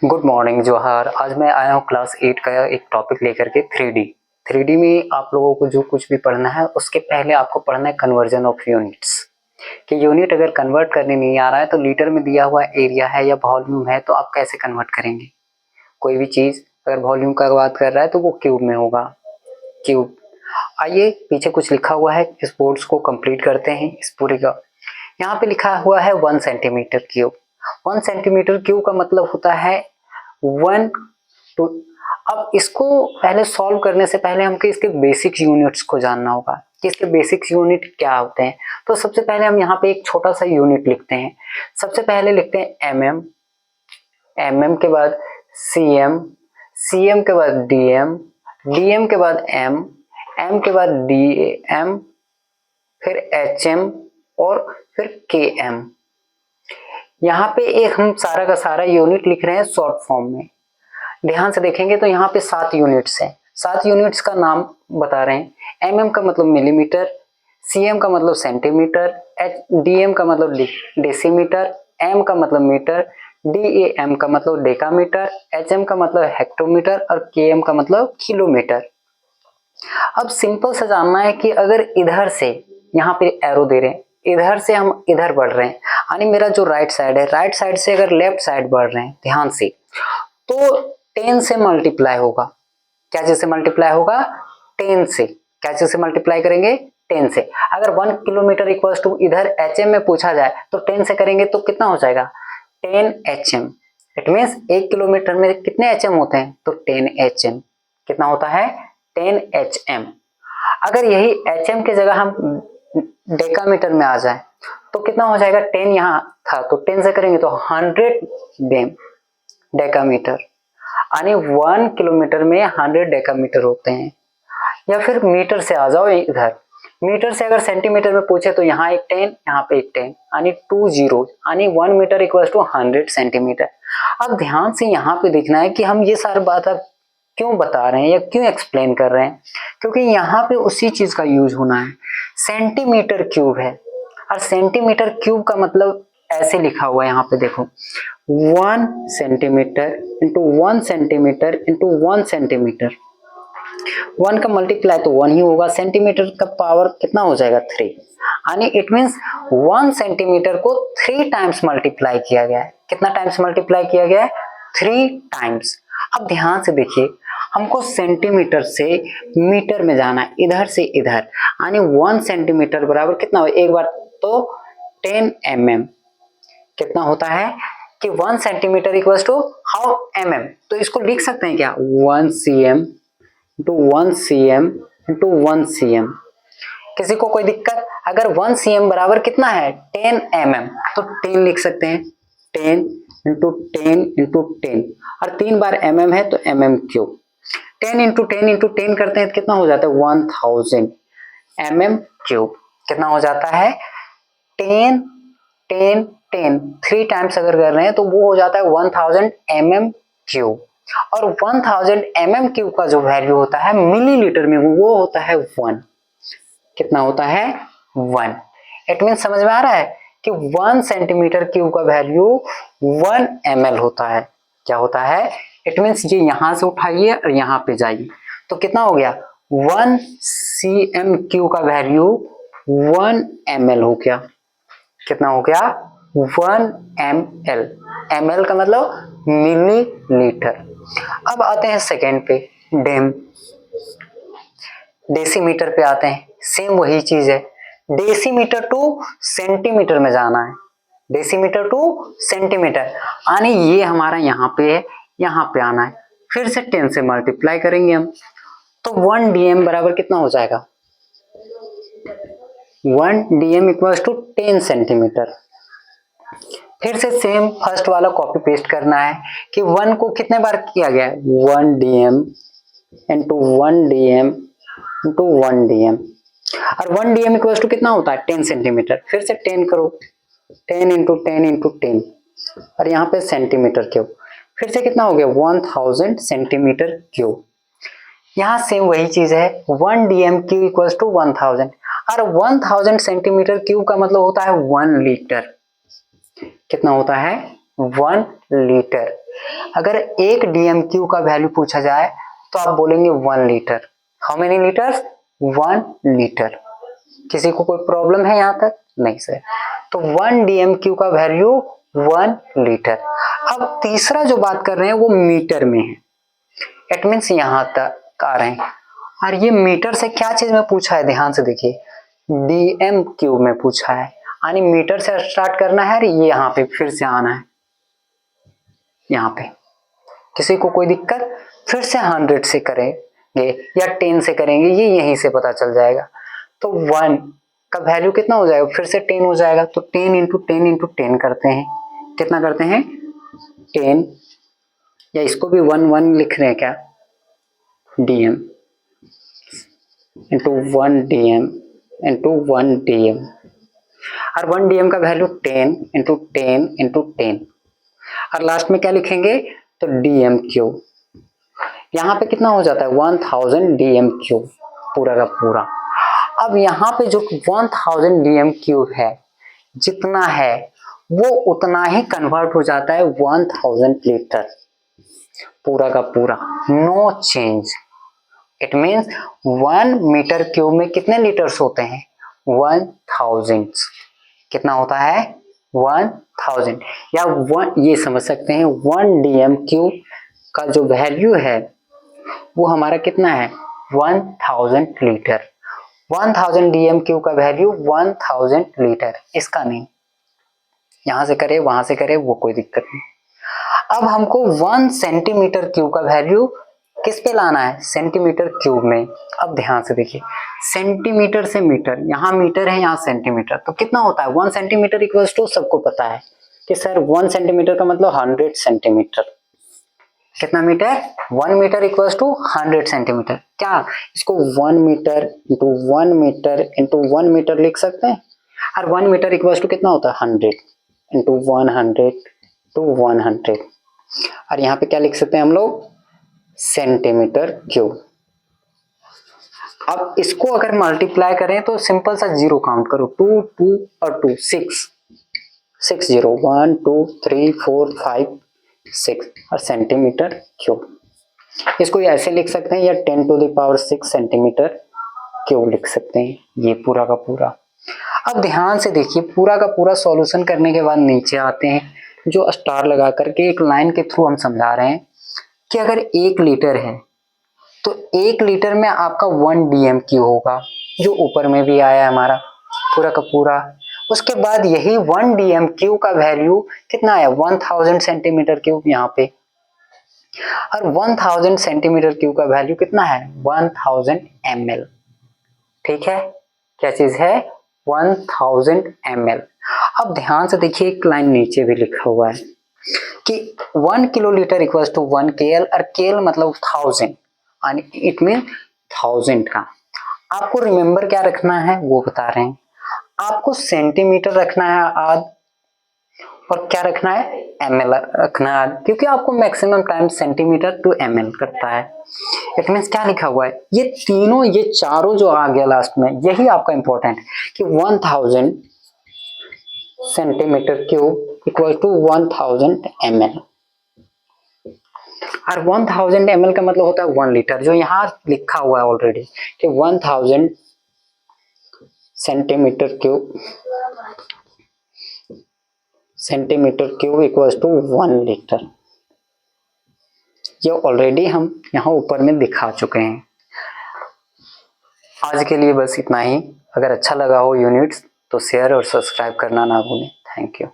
Good morning जोहार। आज मैं आया हूँ क्लास 8 का एक टॉपिक लेकर के 3D। 3D में आप लोगों को जो कुछ भी पढ़ना है उसके पहले आपको पढ़ना है कन्वर्जन ऑफ यूनिट्स। कि यूनिट अगर कन्वर्ट करने नहीं आ रहा है तो लीटर में दिया हुआ एरिया है या वॉल्यूम है तो आप कैसे कन्वर्ट करेंगे। कोई भी चीज अगर वॉल्यूम का बात कर रहा है तो वो क्यूब में होगा, क्यूब। आइए पीछे कुछ लिखा हुआ है, इस बोर्ड्स को कंप्लीट करते हैं इस पूरे का। यहाँ पे लिखा हुआ है 1 सेंटीमीटर क्यूब। 1 सेंटीमीटर क्यूब का मतलब होता है 1 टू। अब इसको पहले सॉल्व करने से पहले हमको इसके बेसिक यूनिट्स को जानना होगा कि इसके बेसिक यूनिट क्या होते हैं। तो सबसे पहले हम यहाँ पे एक छोटा सा यूनिट लिखते हैं। सबसे पहले लिखते हैं mm, mm के बाद cm, cm के बाद dm, dm के बाद m, m के बाद dm, फिर hm और फिर km। यहाँ पे एक हम सारा का सारा यूनिट लिख रहे हैं शॉर्ट फॉर्म में। ध्यान से देखेंगे तो यहाँ पे 7 यूनिट्स हैं। 7 यूनिट्स का नाम बता रहे हैं। mm का मतलब मिलीमीटर, cm का मतलब सेंटीमीटर, dm का मतलब डेसीमीटर, m का मतलब मीटर, dam का मतलब डेकामीटर, hm का मतलब हेक्टोमीटर और km का मतलब किलोमीटर। अब सिंपल से जानना है कि अगर इधर से यहाँ पे एरो दे रहे हैं, इधर से हम इधर बढ़ रहे हैं, यानी मेरा जो राइट साइड है, राइट साइड से अगर लेफ्ट साइड बढ़ रहे हैं ध्यान से, तो 10 से मल्टीप्लाई होगा। क्या चीज से मल्टीप्लाई होगा? 10 से। क्या चीज से मल्टीप्लाई करेंगे? 10 से। अगर 1 किलोमीटर इक्वल्स टू इधर एचएम में पूछा जाए तो 10 से करेंगे तो कितना हो जाएगा? 10 एचएम। इट मीन्स 1 किलोमीटर में कितने एचएम होते हैं? तो 10 एचएम। कितना होता है? 10 एचएम। अगर यही एचएम की जगह हम डेकामीटर में आ जाए तो कितना हो जाएगा? 10 यहाँ था तो 10 से करेंगे तो 100 डेकामीटर, यानी 1 किलोमीटर में 100 डेकामीटर होते हैं। या फिर मीटर से आ जाओ इधर, मीटर से अगर सेंटीमीटर में पूछे तो यहाँ एक 10, यहाँ पे एक 10, यानी 2 जीरो, यानी 1 मीटर इक्वल टू 100 सेंटीमीटर। अब ध्यान से यहाँ पे देखना है कि हम ये सारी बात अब क्यों बता रहे हैं या क्यों एक्सप्लेन कर रहे हैं, क्योंकि यहाँ पे उसी चीज का यूज होना है। सेंटीमीटर क्यूब है और सेंटीमीटर क्यूब का मतलब ऐसे लिखा हुआ है, यहाँ पे देखो 1 centimetre into 1 centimetre into 1 centimetre. 1 का मल्टीप्लाई तो 1 ही होगा, सेंटीमीटर का पावर कितना हो जाएगा? 3, यानी इट मीन्स 1 सेंटीमीटर को 3 टाइम्स मल्टीप्लाई किया गया है। कितना टाइम्स मल्टीप्लाई किया गया है? 3 टाइम्स। अब ध्यान से देखिए, हमको सेंटीमीटर से मीटर में जाना है, इधर से इधर, यानी 1 सेंटीमीटर बराबर कितना हो? एक बार तो 10 mm। कितना होता है कि 1 centimetre equals to how mm, तो इसको लिख सकते हैं क्या? 1 cm into 1 cm into 1 cm। किसी को कोई दिक्कत? अगर 1 cm बराबर कितना है? 10 mm, तो 10 लिख सकते हैं। 10 इंटू 10 इंटू 10, और 3 बार mm है तो mm क्यूब। 10 इंटू 10 इंटू 10 करते हैं तो कितना हो जाता है? 1000 mm क्यूब। कितना हो जाता है? 10 10 10, 3 टाइम्स अगर कर रहे हैं तो वो हो जाता है 1000 mm क्यूब। और 1000 mm क्यूब का जो वैल्यू होता है मिलीलीटर में वो होता है 1। कितना होता है? 1। इट मीन समझ में आ रहा है कि 1 सेंटीमीटर क्यूब का वैल्यू 1 ml होता है। क्या होता है? इट मीन्स ये यहां से उठाइए और यहां पे जाइए तो कितना हो गया? 1 cm क्यूब का वैल्यू 1 ml हो गया। कितना हो गया? 1 ml। ml का मतलब मिलीलीटर। अब आते हैं सेकेंड पे, डेसीमीटर पे आते हैं। सेम वही चीज है, डेसीमीटर टू सेंटीमीटर में जाना है। डेसीमीटर टू सेंटीमीटर, यानी ये हमारा यहाँ पे है, यहाँ पे आना है। फिर से 10 से मल्टीप्लाई करेंगे हम तो 1 dm बराबर कितना हो जाएगा? 1 dm इक्वल्स टू 10 सेंटीमीटर। फिर से सेम फर्स्ट वाला कॉपी पेस्ट करना है कि 1 को कितने बार किया गया है? 1 dm into 1 dm into 1 dm, और 1 dm इक्वल्स टू कितना होता है? 10 सेंटीमीटर। फिर से 10 करो, 10 इंटू 10 इंटू 10, और यहाँ पे सेंटीमीटर क्यूब। फिर से कितना हो गया? 1000 सेंटीमीटर क्यूब। यहाँ सेम वही चीज है, 1 dm क्यूब इक्वल्स टू 1000, और 1000 सेंटीमीटर क्यूब का मतलब होता है 1 लीटर। कितना होता है? 1 लीटर। अगर 1 DMQ का वैल्यू पूछा जाए तो आप बोलेंगे 1 litre. How many litres? 1 litre. किसी को कोई प्रॉब्लम है यहाँ तक? नहीं सर। तो 1 DMQ का वैल्यू 1 लीटर। अब तीसरा जो बात कर रहे हैं वो मीटर में है। इट मीन्स यहाँ तक आ रहे हैं। और ये मीटर से क्या चीज में पूछा है, ध्यान से देखिए, DMQ में पूछा है, यानी मीटर से स्टार्ट करना है। ये यहाँ पे फिर से आना है, यहाँ पे किसी को कोई दिक्कत? फिर से 100 से करेंगे या 10 से करेंगे, ये यहीं से पता चल जाएगा। तो 1 का वैल्यू कितना हो जाएगा? फिर से 10 हो जाएगा। तो 10 इंटू 10 इंटू 10 करते हैं। कितना करते हैं? 10, या इसको भी 1 लिख रहे हैं क्या? DM into 1 DM into 1 DM। और 1 DM का वैल्यू 10 इंटू 10 इंटू 10। और लास्ट में क्या लिखेंगे? तो DMQ। यहाँ पे कितना हो जाता है? 1000 DMQ पूरा का पूरा। अब यहाँ पे जो 1000 DMQ है, जितना है वो उतना ही कन्वर्ट हो जाता है 1000 लीटर पूरा का पूरा, no change. It means 1 metre cube में कितने लीटर्स होते हैं? 1000। कितना होता है? 1000। या 1 ये समझ सकते हैं 1 DMQ का जो वैल्यू है वो हमारा कितना है? 1000 लीटर। 1000 DMQ का वैल्यू 1000 लीटर, इसका नहीं। यहां से करे वहां से करे वो कोई दिक्कत नहीं। अब हमको 1 सेंटीमीटर क्यूब का वैल्यू किस पे लाना है? सेंटीमीटर क्यूब में। अब ध्यान से देखिए, सेंटीमीटर से मीटर, यहाँ मीटर है यहाँ सेंटीमीटर, तो कितना होता है? 1 सेंटीमीटर इक्वल्स टू, सबको पता है कि सर 1 सेंटीमीटर का मतलब 100 सेंटीमीटर। कितना metre? 1 metre equals to 100 centimetre. क्या इसको 1 metre into 1 metre into 1 metre लिख सकते हैं? और 1 मीटर इक्वल्स टू कितना होता है? 100 इंटू 100 टू 100। और यहाँ पे क्या लिख सकते हैं हम लोग? Centimetre cube. अब इसको अगर मल्टीप्लाई करें तो सिंपल सा जीरो काउंट करो, 2 2 और 2 6 6 0 1 2 3 4 5 6 और सेंटीमीटर क्यूब। इसको ऐसे लिख सकते हैं या 10 to the power 6 centimetre cube लिख सकते हैं, ये पूरा का पूरा। अब ध्यान से देखिए, पूरा का पूरा सॉल्यूशन करने के बाद नीचे आते हैं, जो स्टार लगा करके एक लाइन के थ्रू हम समझा रहे हैं कि अगर 1 लीटर है तो 1 लीटर में आपका 1 DMQ होगा, जो ऊपर में भी आया हमारा पूरा का पूरा। उसके बाद यही 1 DMQ का वैल्यू कितना आया? 1000 सेंटीमीटर क्यूब यहाँ पे। और 1000 सेंटीमीटर क्यूब का वैल्यू कितना है? 1000 ml। ठीक है, क्या चीज है? 1000 ml। अब ध्यान से देखिए, एक लाइन नीचे भी लिखा हुआ है कि 1 किलोलीटर इक्वल्स टू 1 KL, और KL मतलब 1000, इट मीन 1000 का। आपको रिमेंबर क्या रखना है वो बता रहे हैं। आपको सेंटीमीटर रखना है आद, और क्या रखना है? ml रखना है आद, क्योंकि आपको maximum time centimetre to ml करता है। इट मीन्स क्या लिखा हुआ है? ये तीनों, ये चारों जो आ गया लास्ट में, यही आपका इंपॉर्टेंट है कि 1000 centimetre cube equal to 1000 ml। और 1000 ml का मतलब होता है 1 लीटर, जो यहाँ लिखा हुआ है ऑलरेडी कि 1000 centimetre cube equals to 1 litre. ये ऑलरेडी हम यहाँ ऊपर में दिखा चुके हैं। आज के लिए बस इतना ही। अगर अच्छा लगा हो यूनिट्स तो शेयर और सब्सक्राइब करना ना भूलें। Thank you.